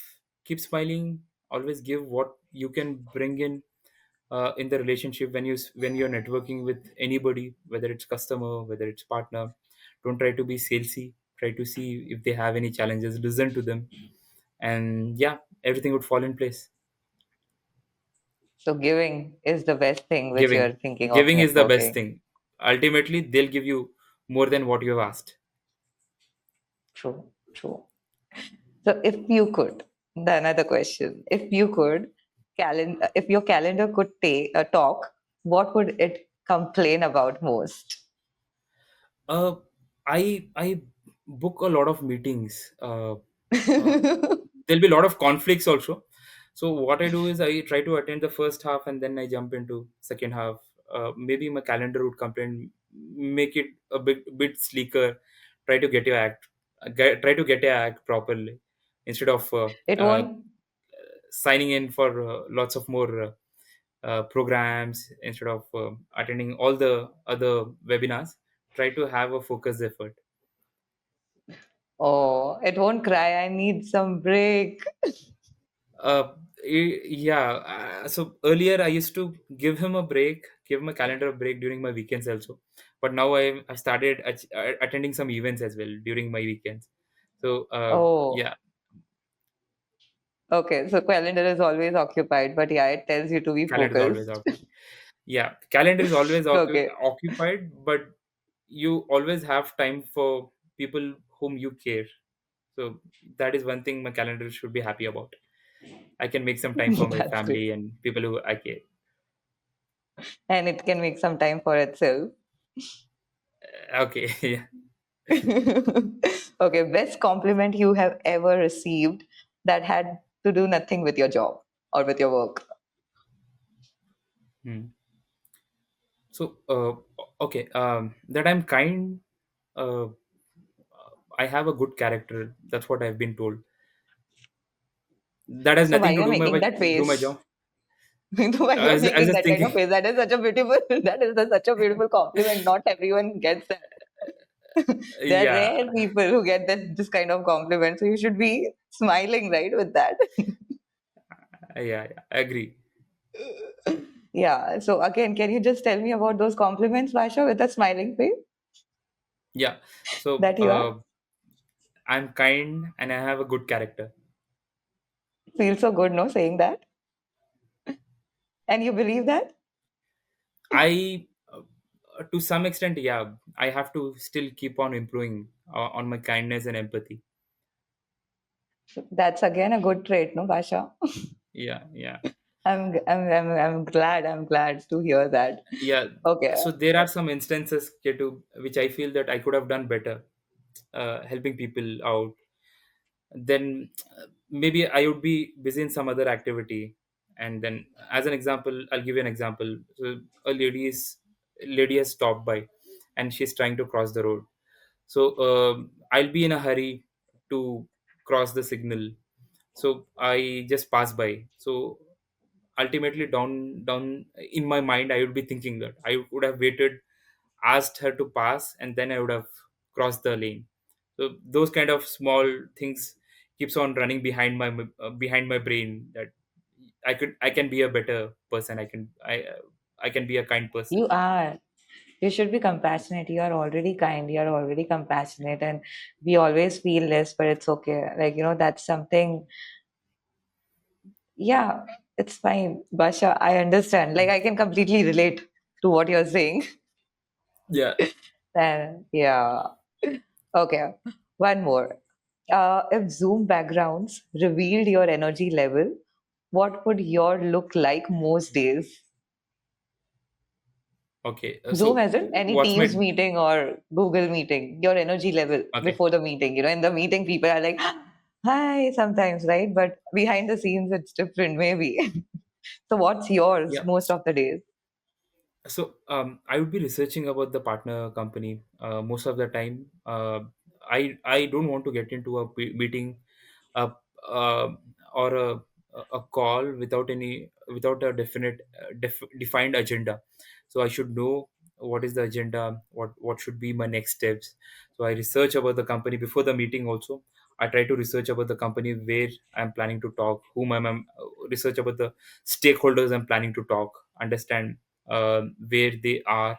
keep smiling, always give what you can bring in the relationship when when you're networking with anybody, whether it's customer, whether it's partner. Don't try to be salesy. Try to see if they have any challenges, listen to them, and yeah, everything would fall in place. So giving is the best thing which you're Giving, thinking of giving is the best networking. thing. Ultimately they'll give you more than what you have asked. True, true. So if you could, the another question, if you could if your calendar could take a talk, what would it complain about most? uh I book a lot of meetings. Uh, there'll be a lot of conflicts also. So what I do is I try to attend the first half and then I jump into second half. Maybe my calendar would complain, make it a bit sleeker. Try to get your act, try to get your act properly instead of It won't. signing in for lots of more programs instead of attending all the other webinars. Try to have a focused effort. Oh, it won't cry. I need some break. Yeah. So earlier I used to give him a break, give him a calendar break during my weekends also. But now I've started attending some events as well during my weekends. So Oh, yeah, okay. So calendar is always occupied, but yeah, it tells you to be calendar is always focused. occupied. Yeah, calendar is always Okay, occupied, but you always have time for people whom you care. So that is one thing my calendar should be happy about. I can make some time for my that's great. family and people who I care. And it can make some time for itself. Okay. Yeah. Okay, best compliment you have ever received that had to do nothing with your job or with your work. Hmm. So, okay, that I'm kind. Uh, I have a good character. That's what I've been told. That has So why nothing to you're making that do my face? job. Why you're I was making just that kind thinking. of face? That is such a beautiful. That is such a beautiful compliment. Not everyone gets that. There are Yeah, rare people who get this kind of compliment. So you should be smiling, right, with that. yeah, I agree. Yeah. So again, can you just tell me about those compliments, Basha, with a smiling face Yeah. So, that you are? I'm kind and I have a good character. Feels so good, no, saying that, and you believe that. I, to some extent, yeah, I have to still keep on improving on my kindness and empathy. That's again a good trait, no, Basha. Yeah, yeah. I'm glad. I'm glad to hear that. Yeah. Okay. So there are some instances, Ketu, which I feel that I could have done better, helping people out. Then maybe I would be busy in some other activity. And then, as an example, I'll give you an example. So a lady has stopped by, and she's trying to cross the road. So I'll be in a hurry to cross the signal. So I just pass by. So ultimately, down in my mind, I would be thinking that I would have waited, asked her to pass, and then I would have crossed the lane. So those kind of small things keeps on running behind my brain, that I can be a better person. I can be a kind person. You are. You should be compassionate. You are already kind. You are already compassionate, and we always feel less, but it's okay. Like that's something. Yeah, it's fine, Basha. I understand. Like I can completely relate to what you're saying. Yeah. And yeah. Okay. One more. If Zoom backgrounds revealed your energy level, what would your look like most days? Okay. Zoom So hasn't any what's Teams my meeting or Google meeting, your energy level okay? before the meeting. In the meeting, people are like, hi, sometimes, right? But behind the scenes, it's different, maybe. So, what's yours Yeah. most of the days? So I would be researching about the partner company most of the time. I don't want to get into a meeting uh, uh, or a call without a defined agenda. So I should know what is the agenda, what should be my next steps. So I research about the company before the meeting also. I try to research about the company where I'm planning to talk, whom I'm research about the stakeholders I'm planning to talk, understand where they are,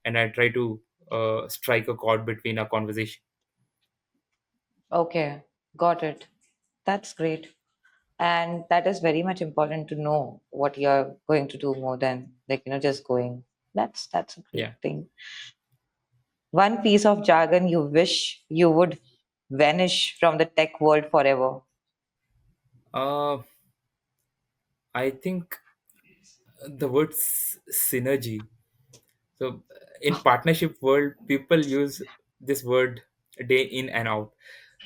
and I try to strike a chord between our conversation. Okay, got it. That's great. And that is very much important to know what you're going to do more than like, just going. That's a great Yeah. thing. One piece of jargon you wish you would vanish from the tech world forever. uh, I think the word synergy. So in partnership world, people use this word day in and out.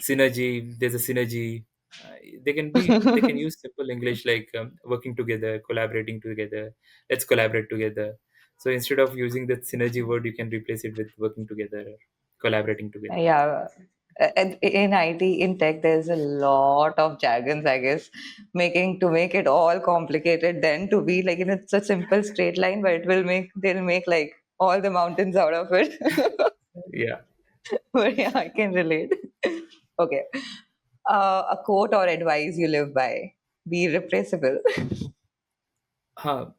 Synergy. There's a synergy. They can use simple English like working together, collaborating together. Let's collaborate together. So instead of using that synergy word, you can replace it with working together, collaborating together. Yeah. And in IT, in tech, there's a lot of jargons, I guess, making to make it all complicated, then to be like, it's a simple straight line, but they'll make like all the mountains out of it. Yeah. But yeah, I can relate. Okay. A quote or advice you live by: be irreplaceable. Huh.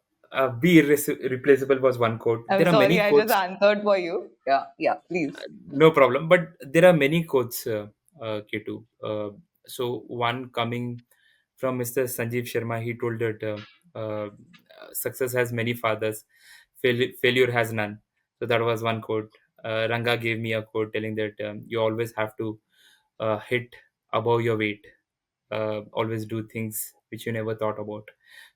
Be replaceable was one quote. I'm There are sorry, many I just quotes. answered for you. Yeah, yeah, please. No problem. But there are many quotes, Ketu. So one coming from Mr. Sanjeev Sharma, he told that success has many fathers, failure has none. So that was one quote. Ranga gave me a quote telling that you always have to hit above your weight. Always do things which you never thought about.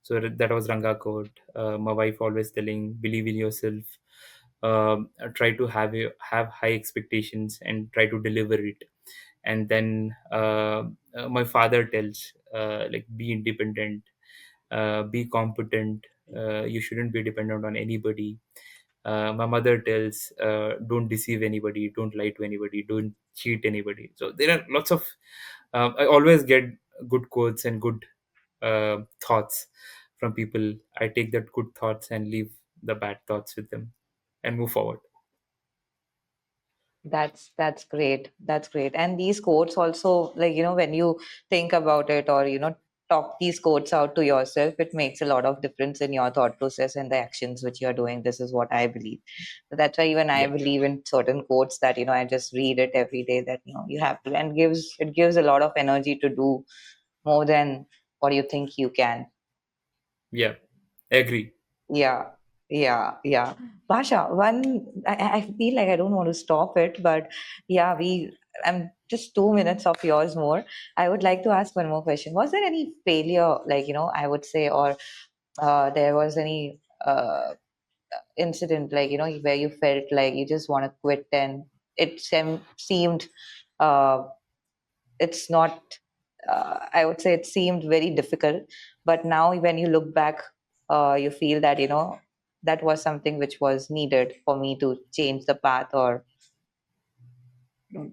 So that was Ranga quote. My wife always telling, believe in yourself. Try to have high expectations and try to deliver it. And then my father tells, like, be independent, be competent. You shouldn't be dependent on anybody. My mother tells, don't deceive anybody, don't lie to anybody, don't cheat anybody. So there are lots of I always get good quotes and good thoughts from people. I take that good thoughts and leave the bad thoughts with them and move forward. That's great. That's great. And these quotes also, like, when you think about it or, talk these quotes out to yourself, it makes a lot of difference in your thought process and the actions which you're doing. This is what I believe. So that's why even I Yeah. believe in certain quotes that, I just read it every day that, you have to, and it gives a lot of energy to do more than what you think you can. Yeah. Agree. Yeah, yeah, yeah. Basha, I feel like I don't want to stop it, but yeah, I'm just 2 minutes of yours more. I would like to ask one more question. Was there any failure, like, I would say, or there was any incident, like, where you felt like you just want to quit and seemed uh, it's not I would say it seemed very difficult, but now when you look back, you feel that that was something which was needed for me to change the path, or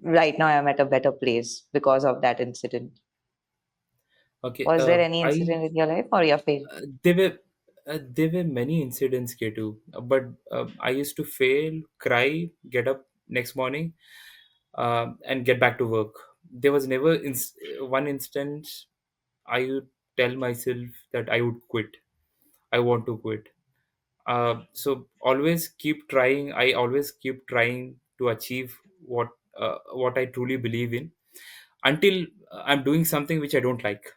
right now I'm at a better place because of that incident. Okay. Was there any I incident in your life or your fail? There were many incidents, K2, but I used to fail, cry, get up next morning, and get back to work. There was never one instance I would tell myself that I would quit. I want to quit. So always keep trying. I always keep trying to achieve what I truly believe in until I'm doing something which I don't like.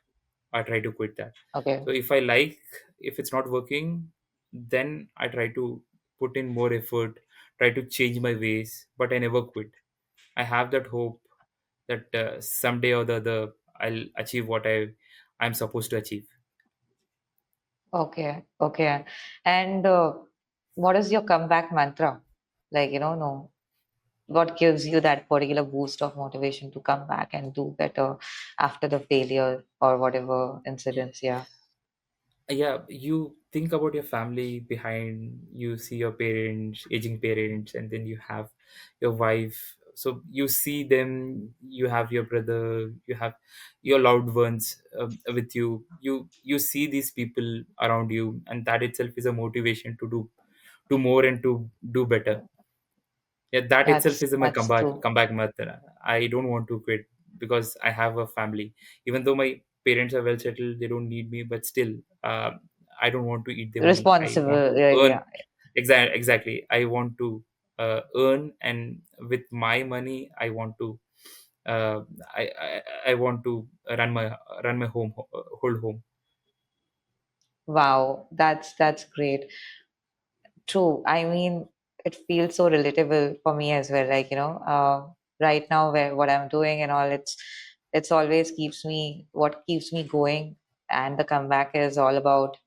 I try to quit that. Okay. So if it's not working, then I try to put in more effort, try to change my ways, but I never quit. I have that hope that someday or the other I'll achieve what I'm supposed to achieve. Okay. Okay. And what is your comeback mantra? Like, no, what gives you that particular boost of motivation to come back and do better after the failure or whatever incidents? Yeah. Yeah, you think about your family behind, you see your parents, aging parents, and then you have your wife, So you see them, you have your brother, you have your loved ones with you, you see these people around you, and that itself is a motivation to do more and to do better. Yeah, that itself is my That's true. comeback method. I don't want to quit because I have a family. Even though my parents are well settled, they don't need me, but still, uh, I don't want to eat their money. I want Responsible. to Yeah, earn. yeah. Exactly. I want to earn, and with my money, I want to. Uh, I want to run my whole home. Wow, that's great. True. I mean, it feels so relatable for me as well. Like, right now where what I'm doing and all, it's always keeps me what keeps me going. And the comeback is all about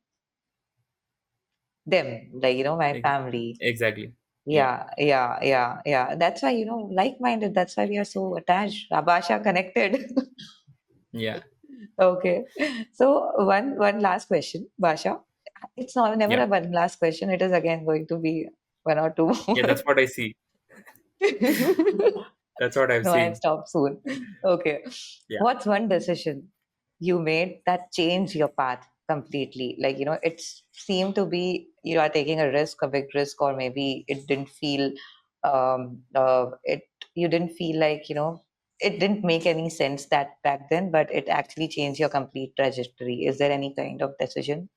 them, like, my Ex- family. Exactly. Yeah. Yeah, yeah, yeah, yeah. That's why, like-minded. That's why we are so attached. Abasha connected. Yeah. Okay. So one last question, Basha. It's not never Yeah. a one last question. It is again going to be one or two Yeah. more. That's what I see. That's what I've No, I'll seen. stop soon. Okay. Yeah. What's one decision you made that changed your path completely? Like, it seemed to be you are taking a risk, a big risk, or maybe it didn't feel it you didn't feel like, it didn't make any sense that back then, but it actually changed your complete trajectory. Is there any kind of decision?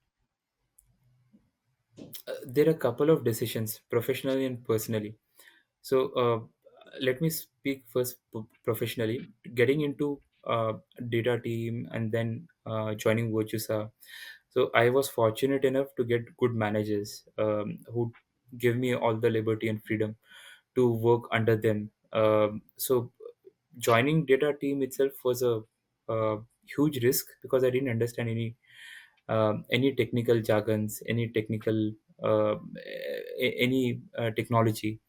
There are a couple of decisions, professionally and personally. So let me speak first professionally. Getting into data team and then joining Virtusa. So I was fortunate enough to get good managers who give me all the liberty and freedom to work under them. So joining data team itself was a huge risk because I didn't understand any technical jargons, any technical any technology,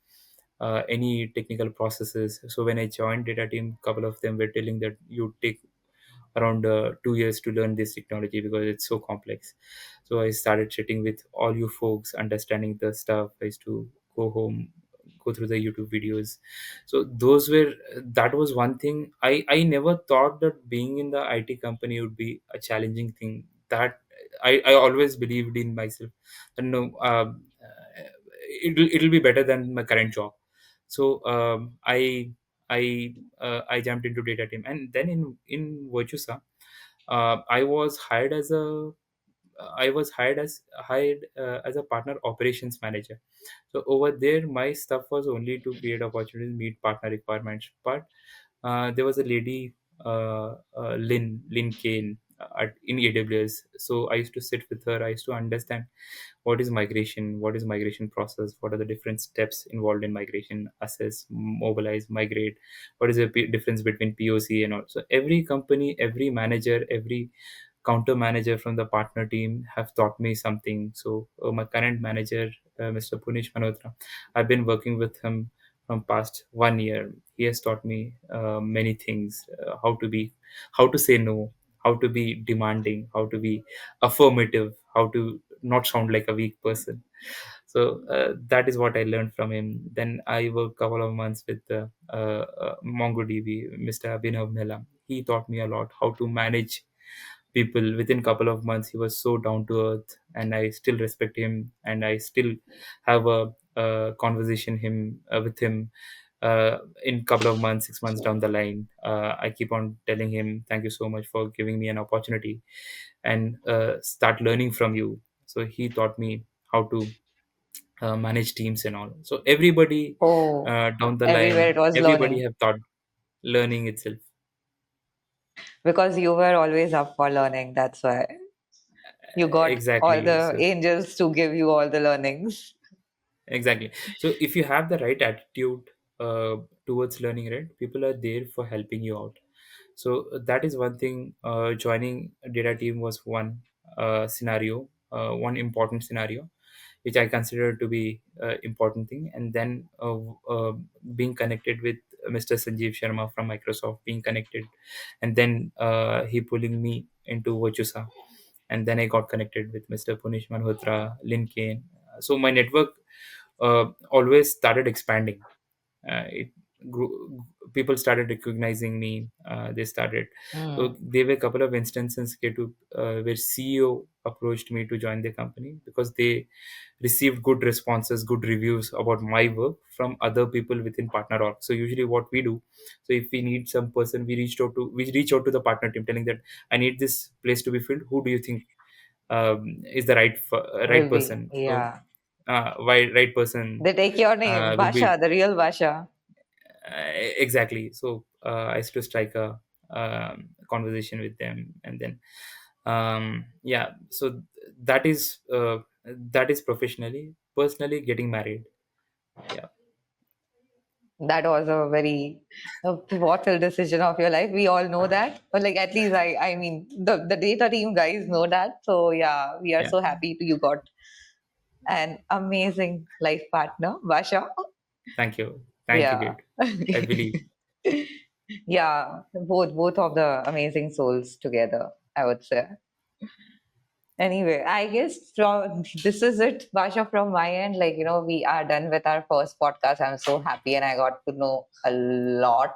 any technical processes. So when I joined data team, couple of them were telling that you take around 2 years to learn this technology because it's so complex. So I started sitting with all you folks, understanding the stuff. I used to go home, go through the YouTube videos. So that was one thing. I never thought that being in the IT company would be a challenging thing. That I always believed in myself. And no, it'll be better than my current job. So I jumped into data team, and then in Virtusa, I was hired as a I was hired as a partner operations manager. So over there, my stuff was only to create opportunities, meet partner requirements. But there was a lady, Lynn Kane, in AWS. So I used to sit with her. I used to understand what is migration process, what are the different steps involved in migration, assess, mobilize, migrate, what is the difference between POC and all. So every company, every manager, every counter manager from the partner team have taught me something. So my current manager, Mr. Punish Manotra, I've been working with him from past 1 year. He has taught me many things, how to say no, how to be demanding, how to be affirmative, how to not sound like a weak person. So that is what I learned from him. Then I worked couple of months with MongoDB, Mr. Abhinav Mela. He taught me a lot how to manage people. Within couple of months, he was so down to earth, and I still respect him, and I still have a conversation with him. In couple of months, 6 months down the line, I keep on telling him, "Thank you so much for giving me an opportunity, and start learning from you." So he taught me how to manage teams and all. So everybody Oh, down the everywhere it line, was everybody learning have taught learning itself. because you were always up for learning. That's why you got all Exactly. the So angels to give you all the learnings. exactly. So if you have the right attitude towards learning, right, people are there for helping you out. So that is one thing. Joining a data team was one scenario, one important scenario, which I consider to be important thing. And then being connected with Mr. Sanjeev Sharma from Microsoft, being connected, and then he pulling me into Virtusa, and then I got connected with Mr. Punish Malhotra, Lin Kane. So my network always started expanding. people started recognizing me. They started, so Mm. there were a couple of instances where CEO approached me to join the company because they received good responses, good reviews about my work from other people within partner org. So usually what we do, so if we need some person, we reach out to the partner team telling that I need this place to be filled. Who do you think is the right Will be, person? So yeah. why right person They take your name, would be Basha, the real Basha. exactly. So I used to strike a conversation with them, and then yeah. So that is professionally. Personally, getting married. Yeah, That was a very pivotal decision of your life. We all know that, but like at least I mean, the data team guys know that. So yeah, we are yeah. so happy you got an amazing life partner, Basha. Thank you, Yeah. Kate. I believe. Yeah, both of the amazing souls together, I would say. Anyway, I guess this is it, Basha, from my end. Like, we are done with our first podcast. I'm so happy, and I got to know a lot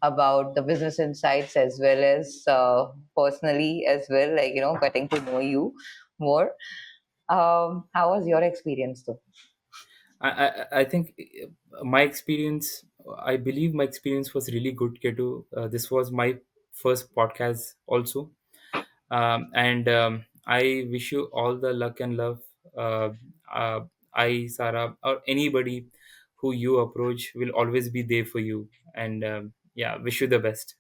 about the business insights as well as personally as well, like, getting to know you more. How was your experience, though? I think my experience. I believe my experience was really good, Ketu. This was my first podcast, also, and I wish you all the luck and love. Uh, uh, Sarah, or anybody who you approach will always be there for you. And yeah, wish you the best.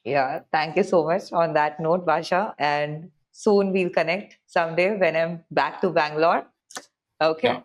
Yeah, thank you so much on that note, Basha. And soon we'll connect someday when I'm back to Bangalore. Yeah. Okay.